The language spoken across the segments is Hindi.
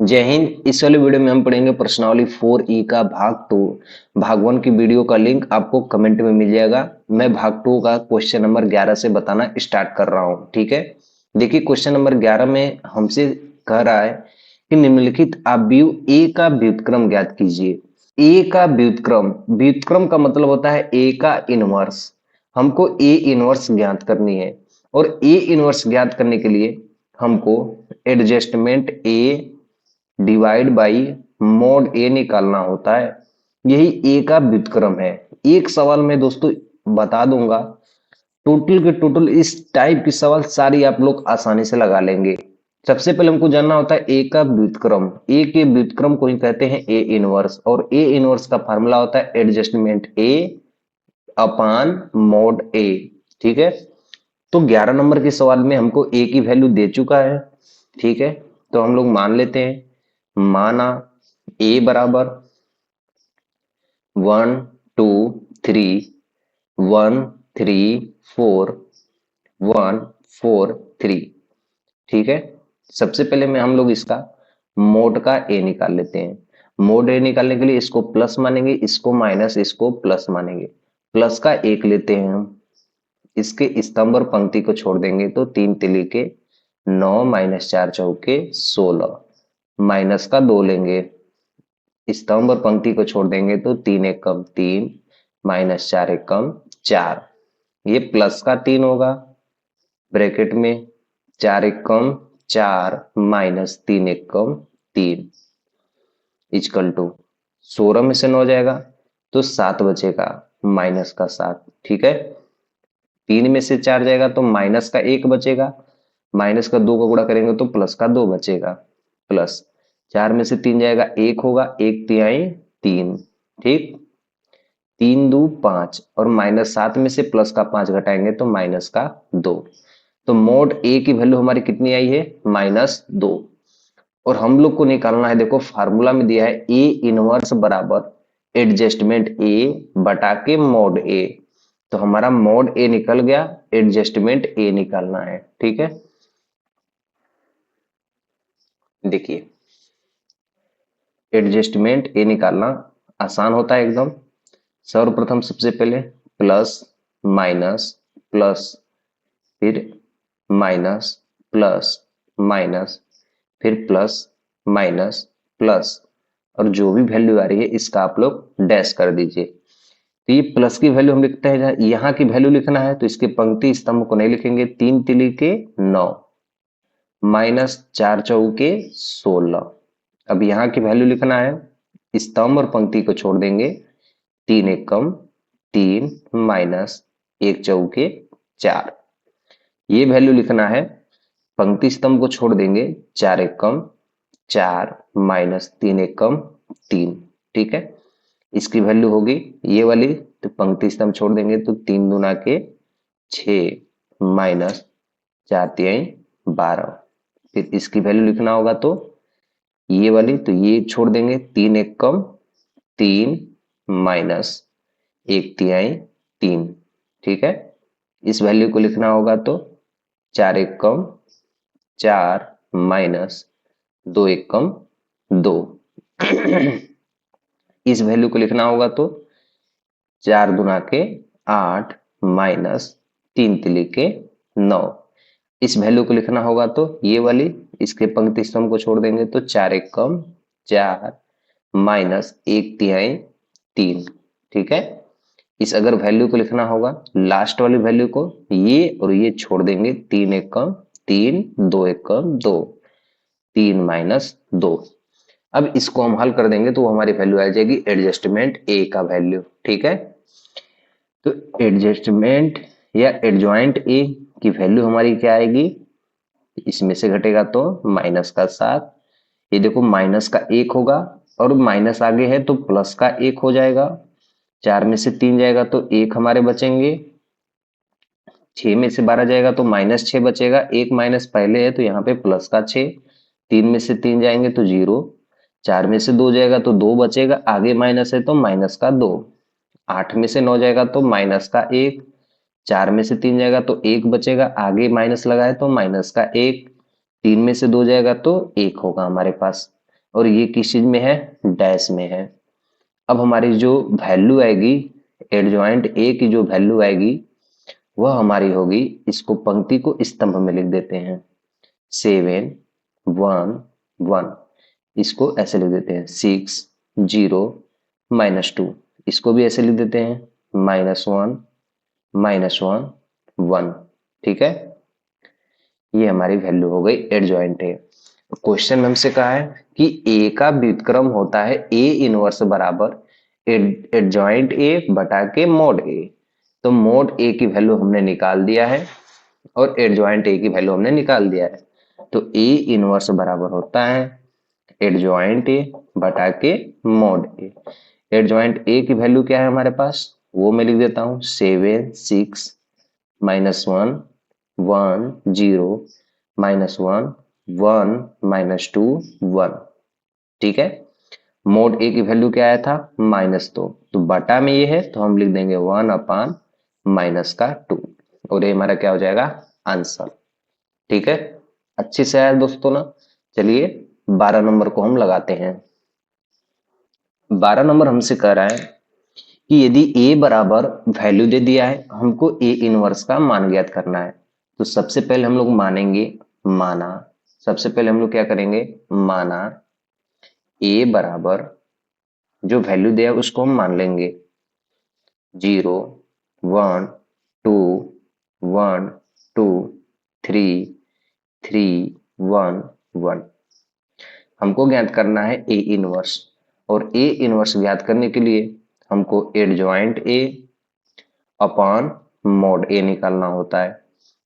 जय हिंद। इस वाले वीडियो में हम पढ़ेंगे प्रश्नावली 4E का भाग 2। भाग 1 की वीडियो का लिंक आपको कमेंट में मिल जाएगा। मैं भाग 2 का क्वेश्चन नंबर 11 से बताना स्टार्ट कर रहा हूं। ठीक है, देखिए क्वेश्चन नंबर 11 में हमसे कह रहा है कि निम्नलिखित आव्यूह ए का व्युत्क्रम ज्ञात कीजिए। ए का व्युत्क्रम, व्युत्क्रम का मतलब होता है ए का इनवर्स। हमको ए इनवर्स ज्ञात करनी है और ए इनवर्स ज्ञात करने के लिए हमको adjustment A divide by mod A निकालना होता है। यही ए का व्युत्क्रम है। एक सवाल में दोस्तों बता दूंगा, टोटल के टोटल इस टाइप की सवाल सारी आप लोग आसानी से लगा लेंगे। सबसे पहले हमको जानना होता है ए का व्युत्क्रम। ए के व्युत्क्रम को ही कहते हैं ए इनवर्स, और ए इनवर्स का फार्मूला होता है एडजस्टमेंट ए अपान मॉड ए। ठीक है, तो 11 नंबर के सवाल में हमको ए की वैल्यू दे चुका है। ठीक है, तो हम लोग मान लेते हैं, माना ए बराबर 1 2 3 1 3 4 1 4 3। ठीक है, सबसे पहले में हम लोग इसका मोड का ए निकाल लेते हैं। मोड ए निकालने के लिए इसको प्लस मानेंगे, इसको माइनस, इसको प्लस मानेंगे। प्लस का एक लेते हैं हम, इसके स्तंभ और पंक्ति को छोड़ देंगे तो 3 तिली के 9 माइनस 4 चौके 16। माइनस का 2 लेंगे, स्तंभ और पंक्ति को छोड़ देंगे तो 3 एक कम 3 माइनस 4 एक कम 4। ये प्लस का 3 होगा, ब्रैकेट में 4 एक कम 4 माइनस 3 एक कम 3 इजकल टू 16 में से 9 जाएगा तो 7 बचेगा, माइनस का 7। ठीक है, 3 में से 4 जाएगा तो माइनस का 1 बचेगा, माइनस का 2 का गुणा करेंगे तो प्लस का 2 बचेगा। प्लस 4 में से 3 जाएगा, 1 होगा, 1 तिहाई 3। ठीक, 3 दू 5 और माइनस 7 में से प्लस का 5 घटाएंगे तो माइनस का 2। तो मोड ए की वैल्यू हमारी कितनी आई है, -2। और हम लोग को निकालना है, देखो फार्मूला में दिया है ए इनवर्स बराबर एडजस्टमेंट ए बटा के मोड ए। तो हमारा मोड ए निकल गया, एडजस्टमेंट ए निकालना है। ठीक है, देखिए एडजस्टमेंट ए निकालना आसान होता है एकदम। सर्वप्रथम सबसे पहले प्लस माइनस प्लस, फिर माइनस प्लस माइनस, फिर प्लस माइनस प्लस, और जो भी वैल्यू आ रही है इसका आप लोग डैश कर दीजिए। तो ये प्लस की वैल्यू हम लिखते हैं, यहाँ की वैल्यू लिखना है तो इसके पंक्ति स्तंभ को नहीं लिखेंगे, 3 तिली के 9 माइनस 4 चौके 16। अब यहाँ की वैल्यू लिखना है, स्तंभ और पंक्ति को छोड़ देंगे, 3 एक कम 3 माइनस 1 चौके 4। ये वैल्यू लिखना है, पंक्ति स्तंभ को छोड़ देंगे, 4 एक कम 4 माइनस 3 एक कम 3। ठीक है, इसकी वैल्यू होगी ये वाली, तो पंक्ति स्तंभ छोड़ देंगे तो 3 दूना के 6 माइनस 4 तिहाई 12। फिर इसकी वैल्यू लिखना होगा तो ये वाली, तो ये छोड़ देंगे, 3 एक कम 3 माइनस 1 तिहाई 3। ठीक है, इस वैल्यू को लिखना होगा तो 4 एक कम 4 माइनस 2 एक कम 2। इस वैल्यू को लिखना होगा तो 4 दुना के 8 माइनस 3 तिली के 9। इस वैल्यू को लिखना होगा तो ये वाली, इसके पंक्ति स्तंभ को छोड़ देंगे तो 4 एक कम 4 माइनस 1 तिहाई 3। ठीक है, इस अगर वैल्यू को लिखना होगा, लास्ट वाली वैल्यू को ये और ये छोड़ देंगे, 3 एक कम 3 2 एक कम 2 3 माइनस 2। अब इसको हम हल कर देंगे तो हमारी वैल्यू आ जाएगी एडजस्टमेंट ए का वैल्यू। ठीक है, तो एडजस्टमेंट या एडजॉइंट ए की वैल्यू हमारी क्या आएगी, इसमें से घटेगा तो माइनस का 7। ये देखो माइनस का 1 होगा और माइनस आगे है तो प्लस का 1 हो जाएगा। 4 में से 3 जाएगा तो 1 हमारे बचेंगे, 6 में से 12 जाएगा तो -6 बचेगा, 1 माइनस पहले है तो यहाँ पे प्लस का 6। 3 में से 3 जाएंगे तो 0, 4 में से 2 जाएगा तो 2 बचेगा, आगे माइनस है तो माइनस का 2। 8 में से 9 जाएगा तो माइनस का 1, 4 में से 3 जाएगा तो 1 बचेगा, आगे माइनस लगा है तो माइनस का 1। 3 में से 2 जाएगा तो 1 होगा हमारे पास। और ये किस चीज में है, डैश में है। अब हमारी जो वैल्यू आएगी एडजॉइंट ए की, जो वैल्यू आएगी वह हमारी होगी, इसको पंक्ति को स्तंभ में लिख देते हैं 7 1 1, इसको ऐसे लिख देते हैं 6 0 -2, इसको भी ऐसे लिख देते हैं -1 -1 1। ठीक है, ये हमारी वैल्यू हो गई एडजॉइंट ए। क्वेश्चन में हमसे कहा है कि ए का व्युत्क्रम होता है ए इनवर्स बराबर एडजॉइंट ए बटा के मॉड ए। तो मॉड ए की वैल्यू हमने निकाल दिया है और एडजॉइंट ए की वैल्यू हमने निकाल दिया है। तो ए इनवर्स बराबर होता है एडजॉइंट ए बटा के मॉड ए। एडजॉइंट ए की वैल्यू क्या है हमारे पास, वो मैं लिख देता हूं 7 6 -1 1 0 -1 1 -2 1। ठीक है, मोड ए की वैल्यू क्या आया था, -2, तो बटा में ये है तो हम लिख देंगे 1/-2 और ये हमारा क्या हो जाएगा, आंसर। ठीक है, अच्छे से आया दोस्तों ना। चलिए 12 नंबर को हम लगाते हैं। 12 नंबर हमसे कह रहा है कि यदि a बराबर वैल्यू दे दिया है, हमको a इनवर्स का मान ज्ञात करना है। तो सबसे पहले हम लोग मानेंगे, माना, सबसे पहले हम लोग क्या करेंगे, माना a बराबर जो वैल्यू दिया है उसको हम मान लेंगे 0 1 2 1 2 3 3 1 1। हमको ज्ञात करना है ए इनवर्स, और ए इनवर्स ज्ञात करने के लिए हमको adjoint A upon mod A निकालना होता है।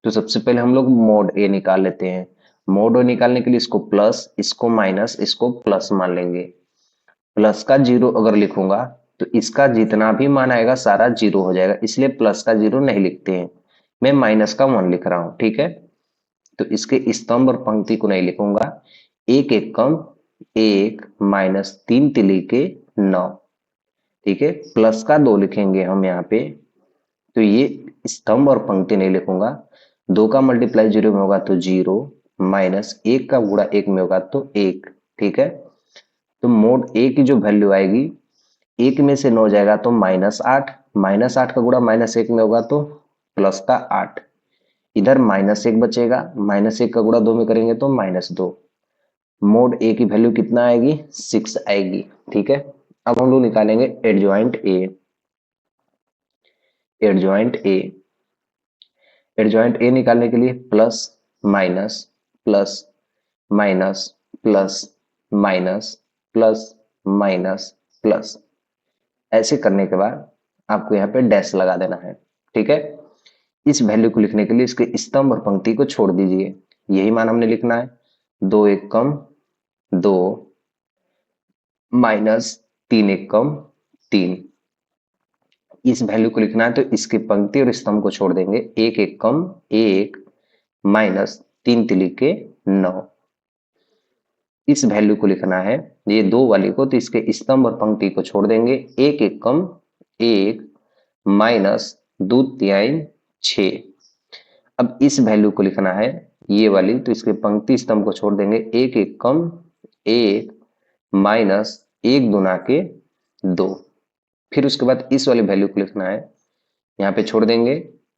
तो सबसे पहले हम लोग मॉड ए निकाल लेते हैं। मॉड ए निकालने के लिए इसको प्लस, इसको माइनस, इसको प्लस मान लेंगे। प्लस का 0 अगर लिखूंगा तो इसका जितना भी मान आएगा सारा 0 हो जाएगा, इसलिए प्लस का 0 नहीं लिखते हैं, मैं माइनस का 1 लिख रहा हूं। ठीक है, तो इसके स्तंभ और पंक्ति को नहीं लिखूंगा। एक एक कम 1 -3 तिली के 9। ठीक है, प्लस का 2 लिखेंगे हम यहाँ पे, तो ये स्तंभ और पंक्ति नहीं लिखूंगा। 2 का मल्टीप्लाई 0 में होगा तो 0, -1 का गुणा 1 में होगा तो 1। ठीक है, तो मोड ए की जो वैल्यू आएगी, 1 में से 9 जाएगा तो -8, -8 का गुणा -1 में होगा तो प्लस का 8, इधर -1 बचेगा, -1 का गुणा 2 में करेंगे तो -2। मोड ए की वैल्यू कितना आएगी, 6 आएगी। ठीक है, अब हम लोग निकालेंगे adjoint A. Adjoint A, adjoint A निकालने के लिए plus minus plus minus plus minus plus minus plus, ऐसे करने के बाद आपको यहाँ पे डैश लगा देना है। ठीक है, इस वैल्यू को लिखने के लिए इसके स्तंभ और पंक्ति को छोड़ दीजिए, यही मान हमने लिखना है। 2 1 कम 2 -3 1 कम 3, इस वैल्यू को लिखना है तो इसकी पंक्ति और स्तंभ को छोड़ देंगे। 1 1 कम 1 -3 तिली के 9, इस वैल्यू को लिखना है, ये 2 वाली को, तो इसके स्तंभ और पंक्ति को छोड़ देंगे। 1 1 कम 1 -2 तिहाई 6। अब इस वैल्यू को लिखना है ये वाली, तो इसके पंक्ति स्तंभ को छोड़ देंगे। 1 1 कम 1 -1 दूना के 2। फिर उसके बाद इस वाली वैल्यू को लिखना है, यहाँ पे छोड़ देंगे,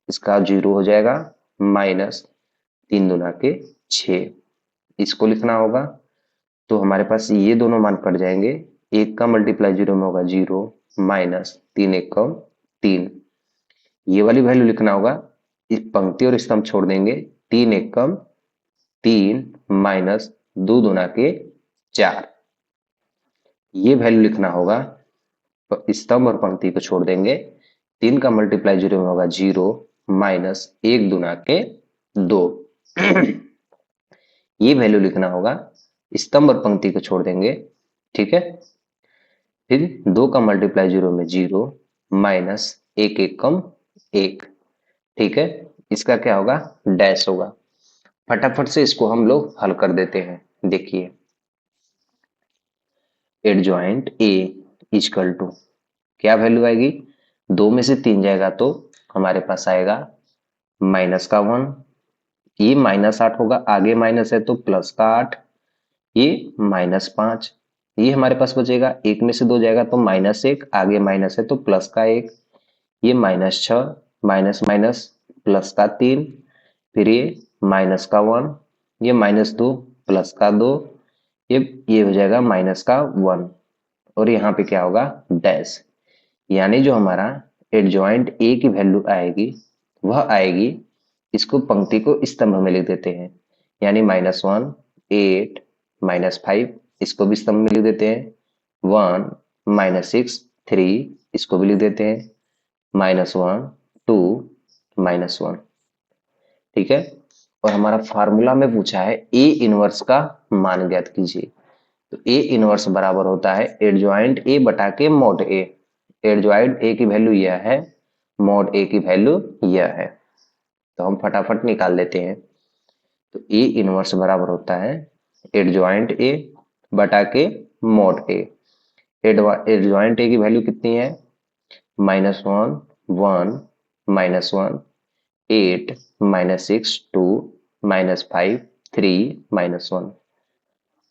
इसका 0 हो जाएगा, -3 दूना के 6, इसको लिखना होगा। तो हमारे पास ये दोनों मान कट जाएंगे। 1 का मल्टीप्लाई 0 में होगा 0, -3 1 कम 3, ये वाली वैल्यू लिखना होगा, इस पंक्ति और स्तंभ छोड़ देंगे। 3 1 कम 3 -2 दूना के 4, ये वैल्यू लिखना होगा, स्तंभ और पंक्ति को छोड़ देंगे। 3 का मल्टीप्लाई 0 में होगा 0, -1 दूना के 2, ये वैल्यू लिखना होगा, स्तंभ और पंक्ति को छोड़ देंगे। ठीक है, फिर 2 का मल्टीप्लाई 0 में 0, -1 1 कम 1। ठीक है, इसका क्या होगा, डैश होगा। फटाफट से इसको हम लोग हल कर देते हैं। देखिए एडजॉइंट ए इक्वल टू क्या वैल्यू आएगी, 2 में से 3 जाएगा तो हमारे पास आएगा -1, ये -8 होगा, आगे माइनस है तो प्लस का 8, ये -5, ये हमारे पास बचेगा, एक में से दो जाएगा तो -1, आगे माइनस है तो प्लस का 1, ये -6, माइनस माइनस प्लस का 3, फिर ये -1, ये -2 प्लस का 2, ये हो जाएगा -1, और यहाँ पे क्या होगा, डैश। यानी जो हमारा एडजॉइंट ए की वैल्यू आएगी वह आएगी, इसको पंक्ति को स्तंभ में लिख देते हैं, यानी -1, 8, -5, इसको भी स्तंभ में लिख देते हैं, 1, -6, 3, इसको भी लिख देते हैं, -1, 2, -1। ठीक है। और हमारा फार्मूला में पूछा है ए इनवर्स का मान ज्ञात कीजिए। तो ए इनवर्स बराबर होता है एडजॉइंट ए बटा के मॉड ए। एडजॉइंट ए की वैल्यू यह है, मॉड ए की वैल्यू यह है। तो हम फटाफट निकाल लेते हैं। तो ए इनवर्स बराबर होता है एडजॉइंट ए बटा के मॉड ए। एडजॉइंट ए की वैल्यू कितनी है, -1, 1, -1, 8, -6, 2, -5, 3, -1।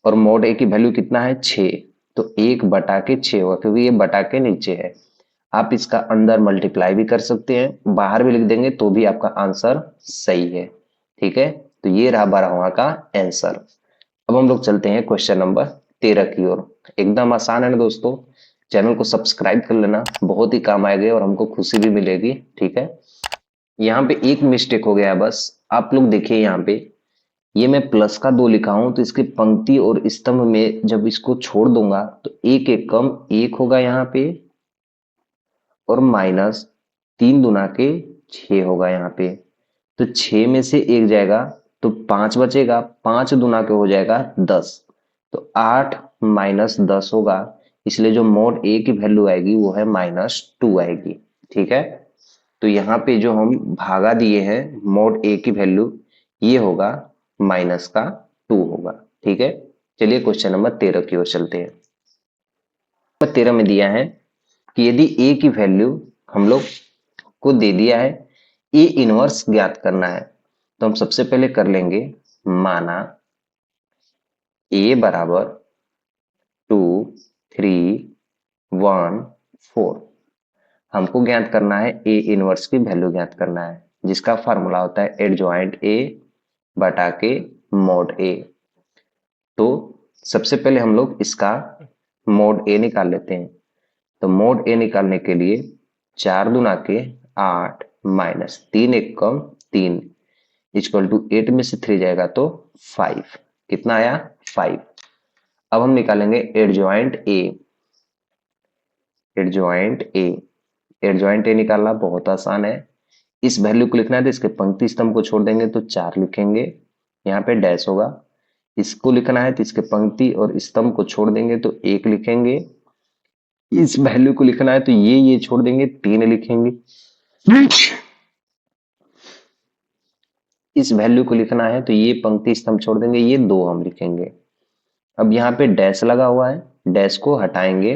और मॉड ए की वैल्यू कितना है, 6। तो 1 बटा के 6 होगा, क्योंकि ये बटा के नीचे है। आप इसका अंदर मल्टीप्लाई भी कर सकते हैं, बाहर भी लिख देंगे तो भी आपका आंसर सही है। ठीक है। तो ये रहा 12वां का आंसर। अब हम लोग चलते हैं क्वेश्चन नंबर 13 की ओर। एकदम आसान है ना दोस्तों, चैनल को सब्सक्राइब कर लेना, बहुत ही काम आएगा और हमको खुशी भी मिलेगी। ठीक है। यहाँ पे एक मिस्टेक हो गया है बस, आप लोग देखिए यहाँ पे, ये मैं प्लस का 2 लिखा हूं तो इसके पंक्ति और स्तंभ में जब इसको छोड़ दूंगा तो एक एक कम 1 होगा यहाँ पे, और -3 दुना के 6 होगा यहाँ पे। तो 6 में से 1 जाएगा तो 5 बचेगा, 5 दुना के हो जाएगा 10, तो 8 -10 होगा। इसलिए जो मॉड ए की वैल्यू आएगी वो है -2 आएगी। ठीक है। तो यहाँ पे जो हम भागा दिए हैं मॉड ए की वैल्यू, ये होगा -2 होगा। ठीक है। चलिए क्वेश्चन नंबर 13 की ओर चलते हैं। नंबर 13 में दिया है कि यदि ए की वैल्यू हम लोग को दे दिया है, ए इनवर्स ज्ञात करना है, तो हम सबसे पहले कर लेंगे, माना ए बराबर 2, 3, 1, 4। हमको ज्ञात करना है ए इनवर्स की वैल्यू ज्ञात करना है, जिसका फॉर्मूला होता है एडजॉइंट ए बटा के मॉड ए। तो सबसे पहले हम लोग इसका मॉड ए निकाल लेते हैं। तो मॉड ए निकालने के लिए 4 दुना के 8, -3 एक कम 3, इक्वल टू 8 में से 3 जाएगा तो 5। कितना आया, 5। अब हम निकालेंगे adjoint A. Adjoint A, adjoint A निकालना बहुत आसान है। इस वैल्यू को लिखना है तो इसके पंक्ति स्तंभ को छोड़ देंगे तो 4 लिखेंगे, यहाँ पे डैश होगा। इसको लिखना है तो इसके पंक्ति और स्तंभ को छोड़ देंगे तो 1 लिखेंगे। इस वैल्यू को लिखना है तो ये छोड़ देंगे, 3 लिखेंगे। इस वैल्यू को लिखना है तो ये पंक्ति स्तंभ छोड़ देंगे, ये 2 हम लिखेंगे। अब यहाँ पे डैश लगा हुआ है, डैश को हटाएंगे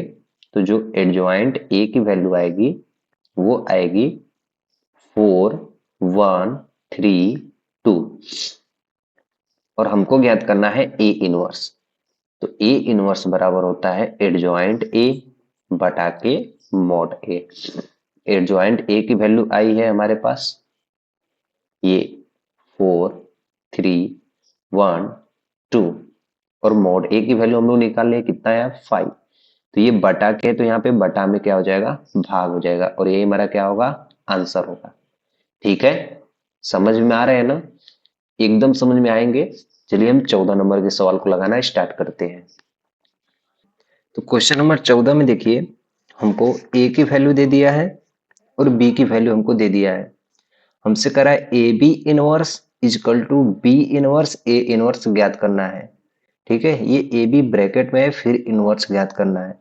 तो जो एडजॉइंट ए की वैल्यू आएगी वो आएगी 4, 1, 3, 2। और हमको ज्ञात करना है ए इनवर्स। तो ए इनवर्स बराबर होता है एडजॉइंट ए बटा के मॉड ए। एडजॉइंट ए की वैल्यू आई है हमारे पास ये 4, 3, 1, 2, और मॉड ए की वैल्यू हम लोग निकाल लिए, कितना है 5। तो ये बटा के, तो यहाँ पे बटा में क्या हो जाएगा, भाग हो जाएगा, और यही हमारा क्या होगा, आंसर होगा। ठीक है। समझ में आ रहे हैं ना, एकदम समझ में आएंगे। चलिए हम 14 नंबर के सवाल को लगाना स्टार्ट करते हैं। तो क्वेश्चन नंबर 14 में देखिए, हमको ए की वैल्यू दे दिया है और बी की वैल्यू हमको दे दिया है। हमसे करा है A B inverse equal to B inverse A inverse ज्ञात करना है। ठीक है। ये ए बी ब्रैकेट में है, फिर इनवर्स ज्ञात करना है,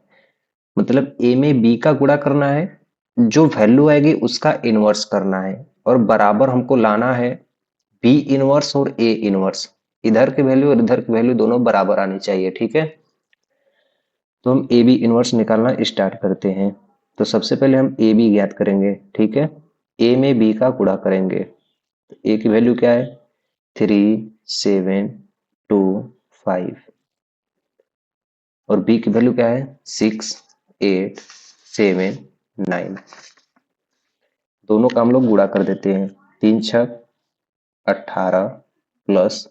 मतलब ए में बी का गुणा करना है, जो वैल्यू आएगी उसका इनवर्स करना है, और बराबर हमको लाना है बी इनवर्स और ए इनवर्स। इधर की वैल्यू और इधर की वैल्यू दोनों बराबर आनी चाहिए। ठीक है। तो हम ए बी इनवर्स निकालना स्टार्ट करते हैं। तो सबसे पहले हम ए बी ज्ञात करेंगे। ठीक है। ए में बी का गुणा करेंगे। ए की वैल्यू क्या है, 3, 7, 2, 5, और बी की वैल्यू क्या है 6, 8, 7, 9। दोनों का हम लोग गुणा कर देते हैं। 3 छक 18 प्लस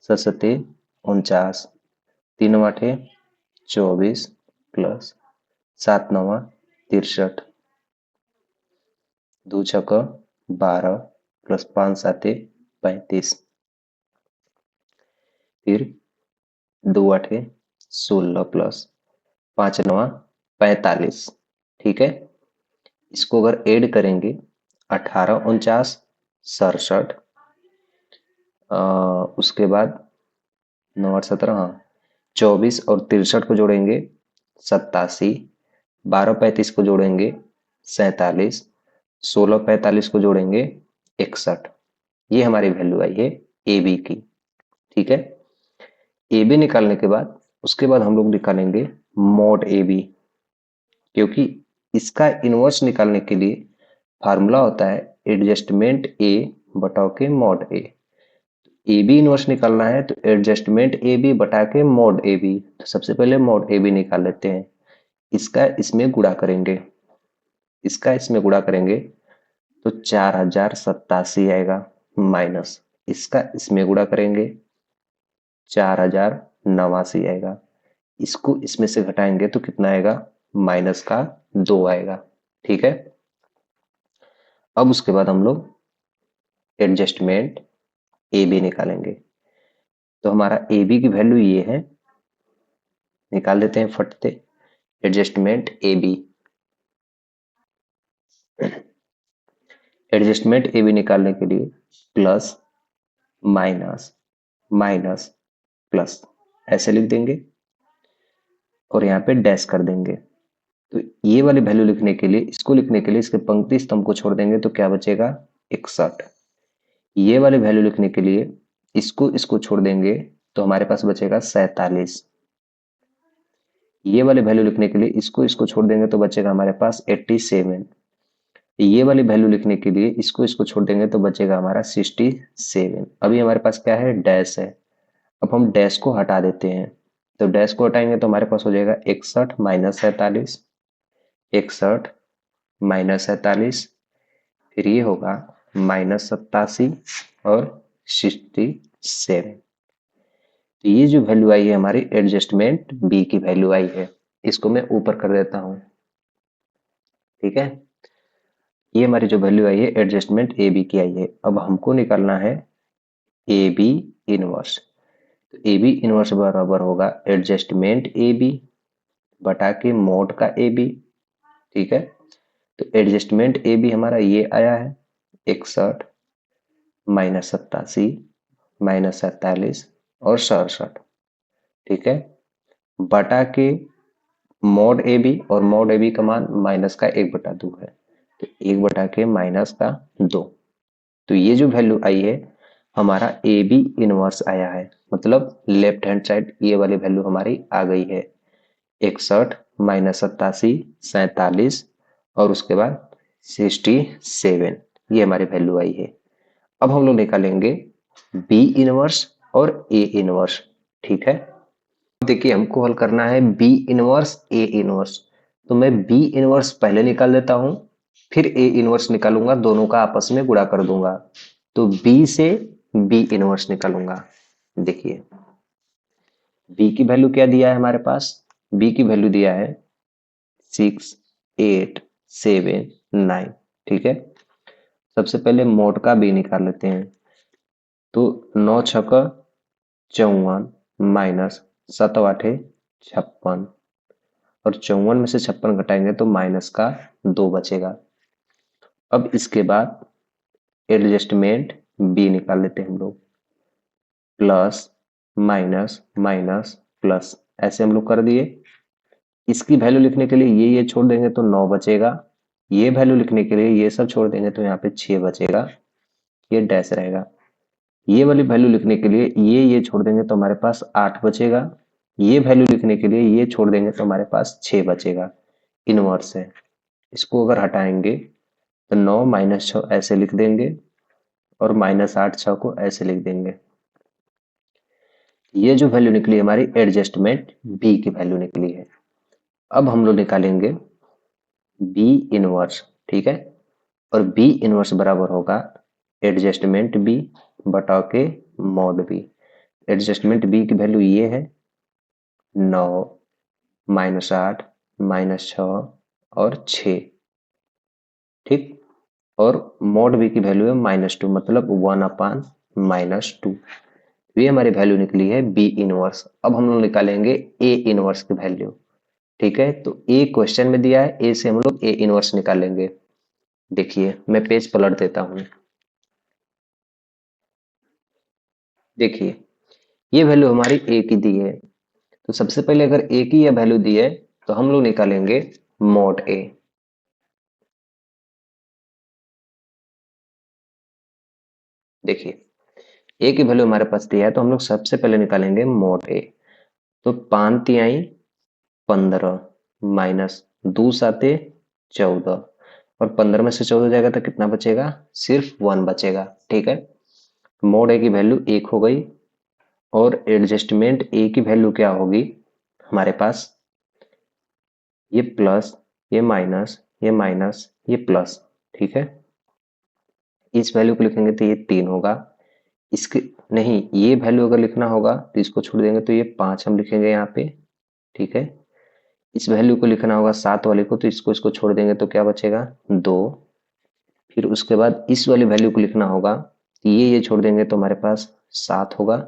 7 49, 3 आठे 24 प्लस 7 9 63, 2 छक 12 प्लस 5 7 35, फिर 2 आठे 16 प्लस 5 9 45। ठीक है, इसको अगर ऐड करेंगे 18 49 67, उसके बाद 9 8 17, हाँ 24 और 63 को जोड़ेंगे 87, 12 35 को जोड़ेंगे 47, 16 45 को जोड़ेंगे 61। ये हमारी वैल्यू आई है ए बी की। ठीक है, ए बी निकालने के बाद उसके बाद हम लोग निकालेंगे मॉड ए बी, क्योंकि इसका इनवर्स निकालने के लिए फार्मूला होता है एडजस्टमेंट ए बटा के mod A. A B inverse निकालना है तो एडजस्टमेंट ए बी बटा के मॉड ए बी। तो सबसे पहले मॉड ए बी निकाल लेते हैं। इसका इसमें गुणा करेंगे, इसका इसमें गुणा करेंगे तो 4087 आएगा, माइनस इसका इसमें गुणा करेंगे 4089 आएगा। इसको इसमें से घटाएंगे तो कितना आएगा, माइनस का 2 आएगा। ठीक है, अब उसके बाद हम लोग एडजस्टमेंट ए बी निकालेंगे। तो हमारा ए बी की वैल्यू ये है, निकाल देते हैं फटते। Adjustment A B, adjustment A B निकालने के लिए प्लस माइनस माइनस प्लस ऐसे लिख देंगे और यहाँ पे डैश कर देंगे। तो ये वाली वैल्यू लिखने के लिए, इसको लिखने के लिए इसके पंक्ति स्तंभ को छोड़ देंगे तो क्या बचेगा 61। ये वाली वैल्यू लिखने के लिए इसको इसको छोड़ देंगे तो हमारे पास बचेगा 47। ये वाली वैल्यू लिखने के लिए इसको इसको छोड़ देंगे तो बचेगा हमारे पास 87। ये वाली वैल्यू लिखने के लिए इसको इसको छोड़ देंगे तो बचेगा हमारा 67। अभी हमारे पास क्या है, डैश है। अब हम डैश को हटा देते हैं, तो डैश को हटाएंगे तो हमारे पास हो जाएगा 61 माइनस 47, 61 माइनस 47, फिर ये होगा माइनस 87 और 67। तो ये जो वैल्यू आई है हमारी एडजस्टमेंट बी की वैल्यू आई है। इसको मैं ऊपर कर देता हूं। ठीक है, ये हमारी जो वैल्यू आई है एडजस्टमेंट ए बी की आई है। अब हमको निकालना है ए बी इनवर्स। तो ए बी इनवर्स बराबर होगा एडजस्टमेंट ए बी बटा के मोड का ए बी। ठीक है, तो एडजस्टमेंट ए बी हमारा ये आया है 61 माइनस 87 माइनस 47 और 67। ठीक है, बटा के मॉड ए बी, और मॉड ए बी का मान माइनस का 1/2 है, तो 1/के माइनस का 2। तो ये जो वैल्यू आई है हमारा ए बी इनवर्स आया है, मतलब लेफ्ट हैंड साइड ये वाली वैल्यू हमारी आ गई है 61 माइनस 87 47 और उसके बाद 67। ये हमारी वैल्यू आई है। अब हम लोग निकालेंगे बी इनवर्स और ए इनवर्स। ठीक है, देखिए हमको हल करना है बी इनवर्स ए इनवर्स, तो मैं बी इनवर्स पहले निकाल देता हूं, फिर ए इनवर्स निकालूंगा, दोनों का आपस में गुणा कर दूंगा। तो बी से बी इनवर्स निकालूंगा। देखिए बी की वैल्यू क्या दिया है हमारे पास, बी की वैल्यू दिया है 6 8 7 9। ठीक है, सबसे पहले मोड का बी निकाल लेते हैं। तो 9 छक 54 माइनस 7 आठे 56, और 54 में से 56 घटाएंगे तो माइनस का 2 बचेगा। अब इसके बाद एडजस्टमेंट बी निकाल लेते हैं हम लोग। प्लस माइनस माइनस प्लस ऐसे हम लोग कर दिए। इसकी वैल्यू लिखने के लिए ये छोड़ देंगे तो 9 बचेगा। ये वैल्यू लिखने के लिए ये सब छोड़ देंगे तो यहाँ पे 6 बचेगा, ये डैश रहेगा। ये वाली वैल्यू लिखने के लिए ये छोड़ देंगे तो हमारे पास 8 बचेगा। ये वैल्यू लिखने के लिए ये छोड़ देंगे तो हमारे पास 6 बचेगा। इनवर्स है, इसको अगर हटाएंगे तो 9 माइनस 6 ऐसे लिख देंगे और माइनस 8 6 को ऐसे लिख देंगे। ये जो वैल्यू निकली हमारी एडजस्टमेंट बी की वैल्यू निकली है। अब हम लोग निकालेंगे बी इनवर्स, ठीक है। और बी इनवर्स बराबर होगा एडजस्टमेंट बी बटा के मॉड बी। एडजस्टमेंट बी की वैल्यू ये है 9 -8 -6 और 6, ठीक। और मॉड बी की वैल्यू है -2, मतलब 1/-2। ये हमारी वैल्यू निकली है बी इनवर्स। अब हम लोग निकालेंगे ए इनवर्स की वैल्यू, ठीक है। तो ए क्वेश्चन में दिया है, ए से हम लोग ए इनवर्स निकालेंगे। देखिए मैं पेज पलट देता हूं। देखिए ये वैल्यू हमारी ए की दी है, तो सबसे पहले अगर ए की यह वैल्यू दी है तो हम लोग निकालेंगे मॉड ए। देखिए ए की वैल्यू हमारे पास दिया है, तो हम लोग सबसे पहले निकालेंगे मॉड ए। तो 5 तिहाई 15 माइनस 2 साते 14, और 15 में से 14 जाएगा तो कितना बचेगा, सिर्फ 1 बचेगा, ठीक है। मॉड ए की वैल्यू 1 हो गई, और एडजस्टमेंट ए की वैल्यू क्या होगी हमारे पास, ये प्लस, ये माइनस, ये माइनस, ये प्लस, ठीक है। इस वैल्यू को लिखेंगे तो ये 3 होगा। इसके नहीं, ये वैल्यू अगर लिखना होगा तो इसको छोड़ देंगे, तो ये 5 हम लिखेंगे यहाँ पे, ठीक है। इस वैल्यू को लिखना होगा 7 वाले को, तो इसको इसको छोड़ देंगे तो क्या बचेगा 2। फिर उसके बाद इस वाली वैल्यू को लिखना होगा, तो ये छोड़ देंगे तो हमारे पास 7 होगा।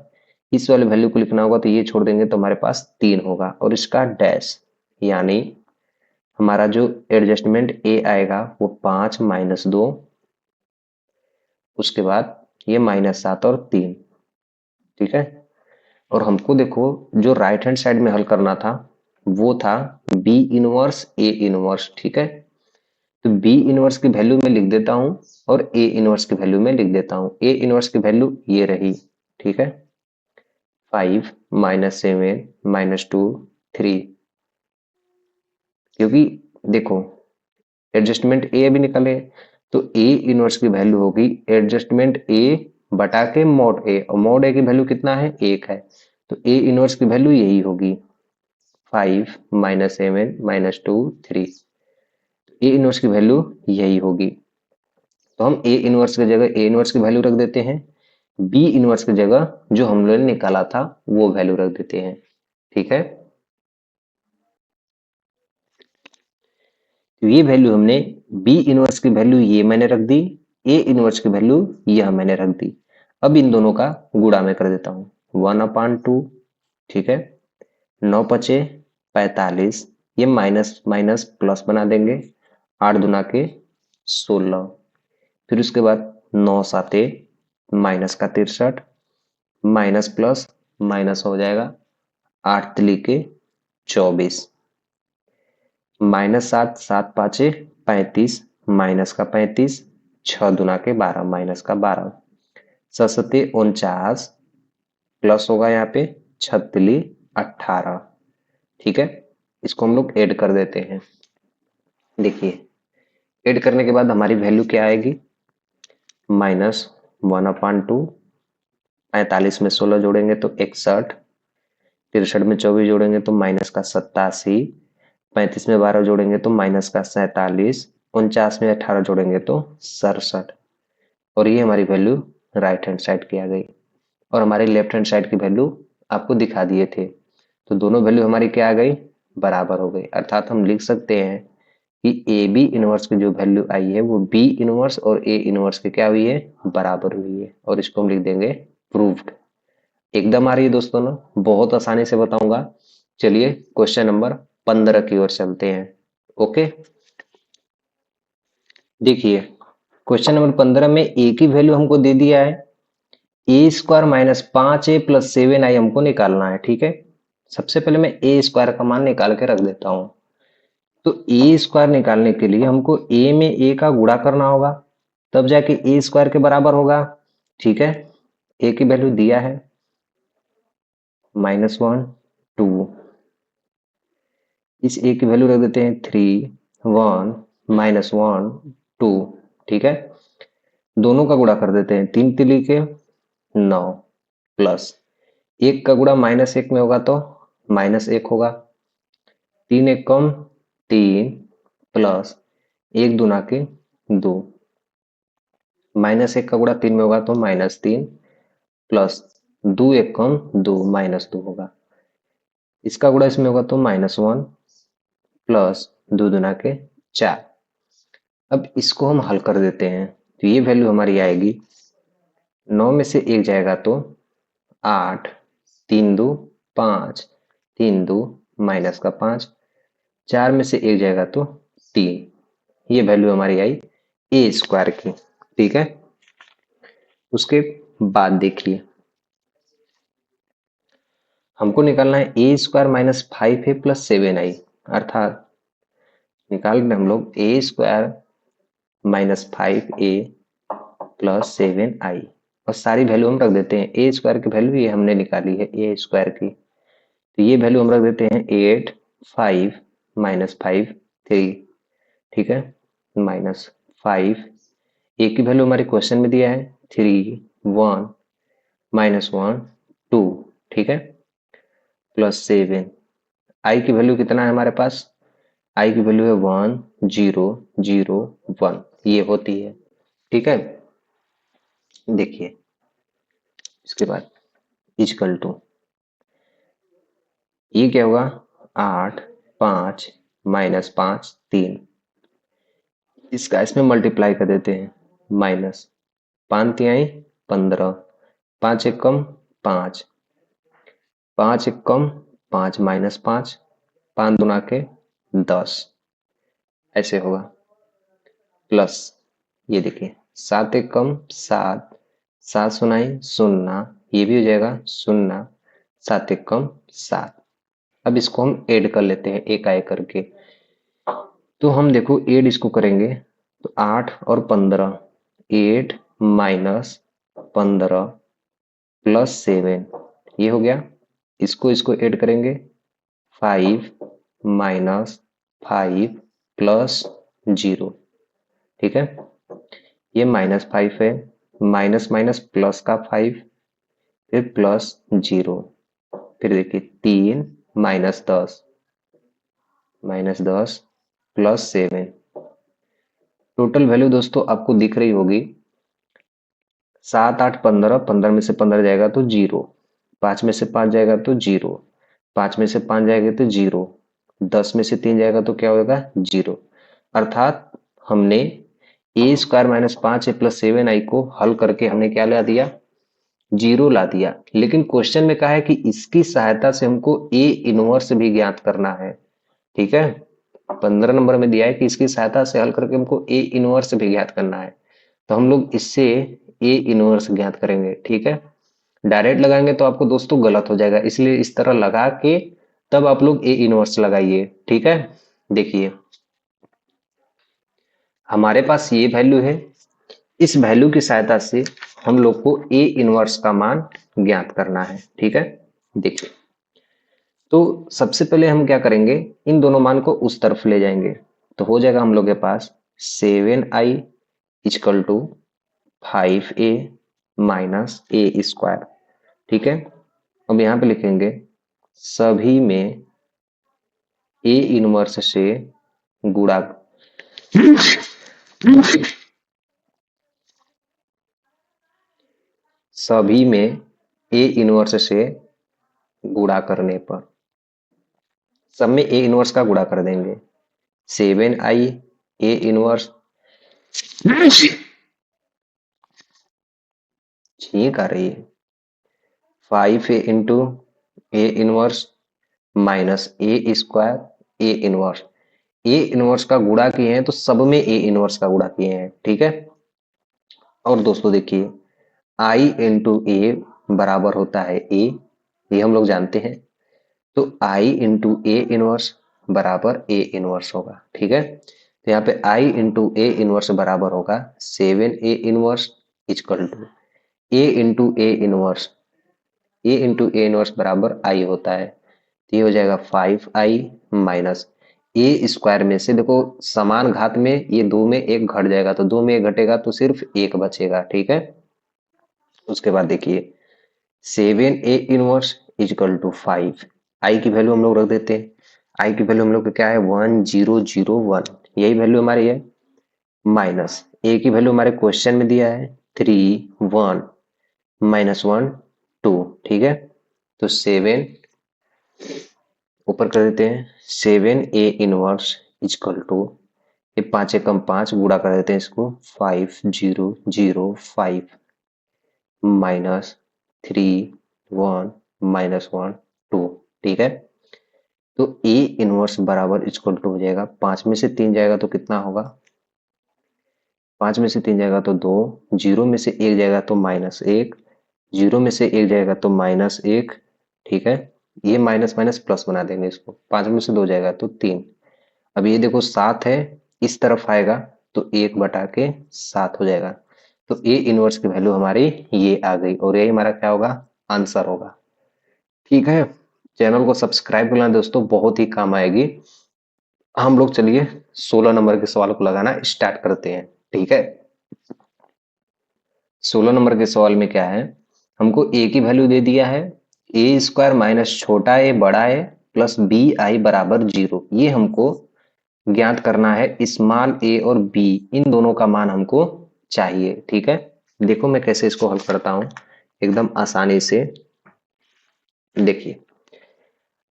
इस वाले वैल्यू को लिखना होगा तो ये छोड़ देंगे तो हमारे पास 3 होगा, और इसका डैश, यानी हमारा जो एडजस्टमेंट ए आएगा वो 5 -2, उसके बाद ये -7 और 3, ठीक है। और हमको देखो जो राइट हैंड साइड में हल करना था वो था बी इनवर्स ए इनवर्स, ठीक है। तो बी इनवर्स की वैल्यू में लिख देता हूं, और ए इनवर्स की वैल्यू में लिख देता हूं। ए इनवर्स की वैल्यू ये रही, ठीक है, 5 -7 -2 3। क्योंकि देखो एडजस्टमेंट ए अभी निकले, तो ए इनवर्स की वैल्यू होगी एडजस्टमेंट ए बटा के मॉड ए, और मॉड ए की वैल्यू कितना है, 1 है। तो ए इनवर्स की वैल्यू यही होगी 5 -7 -2 3। ए इनवर्स की वैल्यू यही होगी, तो हम ए इनवर्स की जगह ए इनवर्स की वैल्यू रख देते हैं, बी इनवर्स की जगह जो हम लोगों ने निकाला था वो वैल्यू रख देते हैं, ठीक है। तो ये वैल्यू हमने, बी इनवर्स की वैल्यू ये मैंने रख दी, ए इनवर्स की वैल्यू यह मैंने रख दी। अब इन दोनों का गुणा मैं कर देता हूं 1/2, ठीक है। 9 पचे 45, ये माइनस माइनस प्लस बना देंगे, 8 दूना के 16। फिर उसके बाद 9 साते माइनस का 63, माइनस प्लस माइनस हो जाएगा, 8 तिली के 24, -7 7 पाँचे 35, माइनस का 35, 6 दूना के 12 माइनस का 12, 7 49, प्लस होगा यहाँ पे 36 18, ठीक है। इसको हम लोग ऐड कर देते हैं। देखिए ऐड करने के बाद हमारी वैल्यू क्या आएगी, -1/2, 45 में 16 जोड़ेंगे तो 61, 63 में 24 जोड़ेंगे तो माइनस का 87, 35 में 12 जोड़ेंगे तो माइनस का 47, 49 में 18 जोड़ेंगे तो 67। और ये हमारी वैल्यू राइट हैंड साइड की आ गई, और हमारे लेफ्ट हैंड साइड की वैल्यू आपको दिखा दिए थे। तो दोनों वैल्यू हमारी क्या आ गई, बराबर हो गई। अर्थात हम लिख सकते हैं कि ए बी इनवर्स की जो वैल्यू आई है वो बी इनवर्स और ए इनवर्स की क्या हुई है, बराबर हुई है। और इसको हम लिख देंगे प्रूव्ड। एकदम आ रही है दोस्तों ना, बहुत आसानी से बताऊंगा। चलिए क्वेश्चन नंबर 15 की ओर चलते हैं। ओके, देखिए क्वेश्चन नंबर 15 में ए की वैल्यू हमको दे दिया है, a² -5a + 7i हमको निकालना है, ठीक है। सबसे पहले मैं ए स्क्वायर का मान निकाल के रख देता हूं। तो ए स्क्वायर निकालने के लिए हमको ए में ए का गुणा करना होगा, तब जाके ए स्क्वायर के बराबर होगा, ठीक है। ए की वैल्यू दिया है -1 2, इस ए की वैल्यू रख देते हैं 3 1 -1 2, ठीक है। दोनों का गुणा कर देते हैं, 3 तिली के 9 प्लस एक का गुणा -1 में होगा तो -1 होगा। 3 एक कम 3 प्लस 1 दूना के 2। -1 का गुणा 3 में होगा तो -3 प्लस 2 एक कम 2 -2 होगा। इसका गुणा इसमें होगा तो -1 प्लस 2 दूना के 4। अब इसको हम हल कर देते हैं तो ये वैल्यू हमारी आएगी 9 में से 1 जाएगा तो 8, 3 2 5, 3 2 माइनस का 5, 4 में से 1 जाएगा तो 3। ये वैल्यू हमारी आई ए स्क्वायर की। ठीक है, उसके बाद देखिए हमको निकालना है ए स्क्वायर -5a प्लस 7i, अर्थात निकाल रहे हम लोग ए स्क्वायर -5a प्लस 7i और सारी वैल्यू हम रख देते हैं। ए स्क्वायर की वैल्यू ये हमने निकाली है ए स्क्वायर की, तो ये वैल्यू हम रख देते हैं 8 5 -5 3। ठीक है, -5 ए की वैल्यू हमारे क्वेश्चन में दिया है 3 1 -1 2। ठीक है, प्लस 7। आई की वैल्यू कितना है हमारे पास, आई की वैल्यू है 1 0 0 1, ये होती है। ठीक है, देखिए इसके बाद इजकल टू ये क्या होगा 8 5 -5 3, इसका इसमें मल्टीप्लाई कर देते हैं। माइनस 5 तिहाई 15, 5 एक कम 5, 5 एक कम 5 -5, 5 दूना के 10, ऐसे होगा। प्लस ये देखिए 7 एक कम 7, 7 सुनाई 0, ये भी हो जाएगा 0, 7 एक कम 7। अब इसको हम ऐड कर लेते हैं एक एक करके। तो हम देखो ऐड इसको करेंगे तो 8 और 15, 8 माइनस 15 प्लस 7, ये हो गया। इसको इसको ऐड करेंगे 5 माइनस 5 प्लस 0। ठीक है, ये -5 है, माइनस माइनस प्लस का 5, फिर प्लस 0, फिर देखिए 3 -10 प्लस 7। टोटल वैल्यू दोस्तों आपको दिख रही होगी 7 8 15, 15 में से 15 जाएगा तो 0, 5 में से 5 जाएगा तो 0, 5 में से 5 जाएगा तो 0, 10 में से 3 जाएगा तो क्या होगा 0। अर्थात हमने ए स्क्वायर -5a प्लस 7i को हल करके हमने क्या ला दिया 0 ला दिया। लेकिन क्वेश्चन में कहा है कि इसकी सहायता से हमको ए इनवर्स भी ज्ञात करना है। ठीक है, 15 नंबर में दिया है कि इसकी सहायता से हल करके हमको ए इनवर्स भी ज्ञात करना है, तो हम लोग इससे ए इनवर्स ज्ञात करेंगे। ठीक है, डायरेक्ट लगाएंगे तो आपको दोस्तों गलत हो जाएगा, इसलिए इस तरह लगा के तब आप लोग ए इनवर्स लगाइए। ठीक है, देखिए हमारे पास ये वैल्यू है, इस वैल्यू की सहायता से हम लोग को ए इनवर्स का मान ज्ञात करना है। ठीक है, देखिए तो सबसे पहले हम क्या करेंगे, इन दोनों मान को उस तरफ ले जाएंगे तो हो जाएगा हम लोग के पास 7i equal to 5a minus A square. ठीक है, अब यहां पे लिखेंगे सभी में ए इनवर्स से गुणा सभी में ए इनवर्स से गुणा करने पर सब में ए इनवर्स का गुणा कर देंगे। 7i ए इनवर्स छींक आ रही है 5a into A inverse minus A square A inverse. A inverse का गुणा किए हैं तो सब में ए इनवर्स का गुणा किए हैं। ठीक है, और दोस्तों देखिए आई इंटू ए बराबर होता है ए, ये हम लोग जानते हैं, तो आई इंटू ए इनवर्स बराबर ए इनवर्स होगा। ठीक है, तो यहाँ पे आई इंटू ए इनवर्स बराबर होगा 7a inverse equal to A into A inverse, A into A inverse बराबर आई होता है, तो ये हो जाएगा 5i माइनस ए स्क्वायर में से देखो समान घात में ये दो में एक घट जाएगा, तो दो में एक घटेगा तो सिर्फ एक बचेगा। ठीक है, उसके बाद देखिए 7A इनवर्स इक्वल टू 5। आई की वैल्यू हम लोग रख देते हैं। आई की वैल्यू हम लोग का क्या है 1001, यही वैल्यू हमारी है। माइनस ए की वैल्यू हमारे क्वेश्चन में दिया है 3 1 -1 2, ठीक है। तो 7 ऊपर कर देते हैं 7A इनवर्स इक्वल टू, ये 5 एकम 5 गुणा कर देते हैं इसको 5005 -3 1 -1 2, ठीक है। तो ए इनवर्स बराबर इक्वल टू हो जाएगा 5 में से 3 जाएगा तो कितना होगा, 5 में से 3 जाएगा तो 2, 0 में से 1 जाएगा तो -1, 0 में से 1 जाएगा तो -1, ठीक है। ये माइनस माइनस प्लस बना देंगे इसको, 5 में से 2 जाएगा तो 3। अब ये देखो 7 है, इस तरफ आएगा तो 1 बटा के 7 हो जाएगा। तो ए इनवर्स की वैल्यू हमारी ये आ गई और यही हमारा क्या होगा, आंसर होगा। ठीक है, चैनल को सब्सक्राइब करना दोस्तों, बहुत ही काम आएगी। हम लोग चलिए 16 नंबर के सवाल को लगाना स्टार्ट करते हैं, ठीक है। 16 नंबर के सवाल में क्या है, हमको ए की वैल्यू दे दिया है ए स्क्वायर माइनस छोटा ए बड़ा ए प्लस बी आई बराबर 0। ये हमको ज्ञात करना है, स्मॉल ए और बी इन दोनों का मान हमको चाहिए, ठीक है। देखो मैं कैसे इसको हल करता हूं एकदम आसानी से। देखिए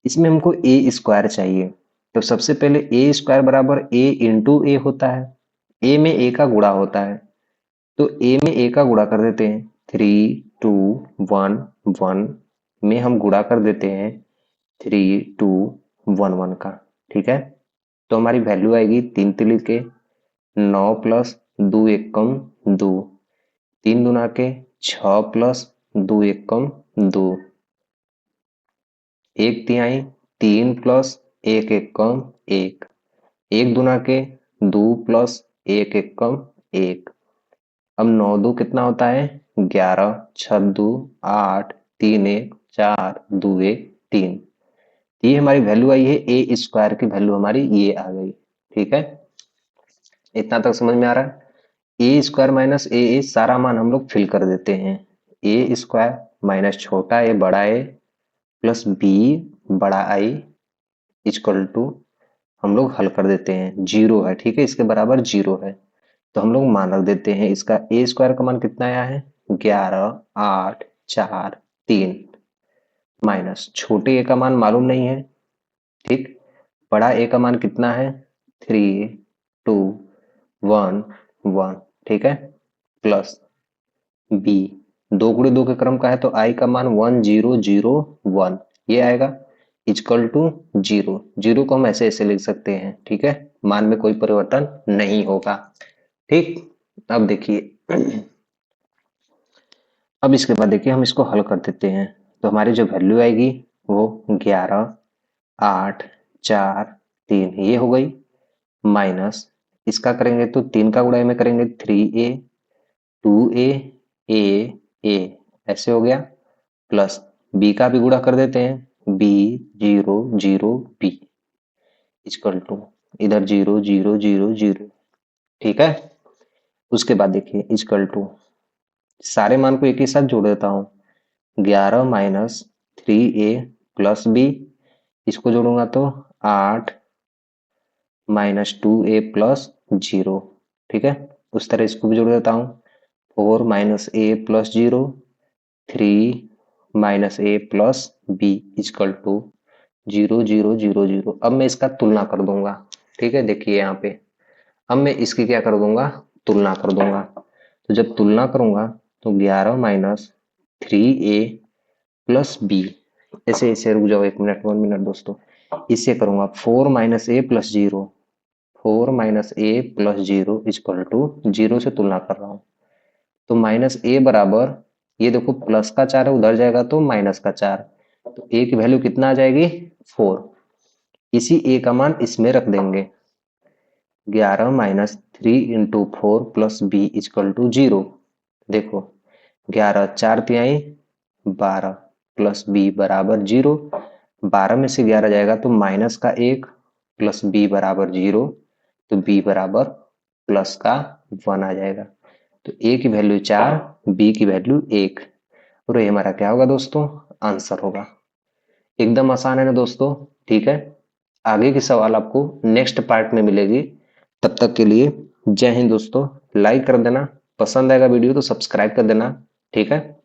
इसमें हमको ए स्क्वायर चाहिए, तो सबसे पहले ए स्क्वायर बराबर ए इंटू ए होता है, ए में ए का गुणा होता है, तो ए में ए का गुणा कर देते हैं 3 2 1 1 में हम गुणा कर देते हैं 3 2 1 1 का, ठीक है। तो हमारी वैल्यू आएगी 3 तिली के 9 प्लस 2 एकम 2, 3 दूना के 6 प्लस 2 एकम 2, 1 तिहाई 3 प्लस 1 एकम 1, 1 दूना के 2 प्लस 1 एकम 1। अब 9 2 कितना होता है 11, 6 2 8, 3 1 4 2 1 3। ये हमारी वैल्यू आई है, ए स्क्वायर की वैल्यू हमारी ये आ गई, ठीक है। इतना तक समझ में आ रहा है। ए स्क्वायर माइनस ए सारा मान हम लोग फिल कर देते हैं, ए स्क्वायर माइनस छोटा ए बड़ा ए प्लस बी बड़ा आई इक्वल टू, हम लोग हल कर देते हैं 0 है, ठीक है, इसके बराबर 0 है। तो हम लोग मान रख देते हैं, इसका ए स्क्वायर का मान कितना आया है 11 8 4 3 माइनस छोटे ए का मान मालूम नहीं है, ठीक। बड़ा ए का मान कितना है 3 2 1 1, ठीक है, प्लस बी 2 गुणे 2 के क्रम का है तो आई का मान 1 0 0 1 ये आएगा इक्वल टू 0। 0 को हम ऐसे ऐसे लिख सकते हैं, ठीक है, मान में कोई परिवर्तन नहीं होगा, ठीक। अब देखिए अब इसके बाद देखिए हम इसको हल कर देते हैं, तो हमारी जो वैल्यू आएगी वो 11 8 4 3 ये हो गई, माइनस इसका करेंगे तो 3 का गुणा में करेंगे 3a 2a a a ऐसे हो गया, प्लस b का भी गुणा कर देते हैं b 0 0 b इक्वल टू इधर 0 0 0 0, ठीक है। उसके बाद देखिए इक्वल टू सारे मान को एक ही साथ जोड़ देता हूं, 11 माइनस 3a प्लस b, इसको जोड़ूंगा तो 8 माइनस 2a प्लस 0, ठीक है। उस तरह इसको भी जोड़ देता हूं 4 minus a plus 0 3 minus a plus b equal to 0 0 0 0। अब मैं इसका तुलना कर दूंगा, ठीक है, देखिए यहाँ पे अब मैं इसकी क्या कर दूंगा तुलना कर दूंगा। तो जब तुलना करूंगा तो 11 माइनस 3a प्लस बी, ऐसे ऐसे रुक जाओ 1 मिनट 1 मिनट दोस्तों, इससे करूंगा 4 minus A plus 0, 4 minus A plus 0 equal to 0 से तुलना कर रहा हूं, तो माइनस ए बराबर ये देखो प्लस का 4 है उधर जाएगा तो माइनस का 4, तो ए की वैल्यू कितना आ जाएगी 4, इसी ए का मान इसमें रख देंगे 11 minus 3 into 4 plus B equal to 0। देखो 11 4 तिहाई 12 प्लस बी बराबर 0, 12 में से 11 जाएगा तो माइनस का 1 प्लस बी बराबर 0, तो बी बराबर प्लस का 1 आ जाएगा। तो ए की वैल्यू 4 बी की वैल्यू 1। और ये हमारा क्या होगा दोस्तों, आंसर होगा। एकदम आसान है ना दोस्तों। ठीक है, आगे की सवाल आपको नेक्स्ट पार्ट में मिलेगी। तब तक के लिए जय हिंद दोस्तों। लाइक कर देना, पसंद आएगा वीडियो तो सब्सक्राइब कर देना। ठीक है।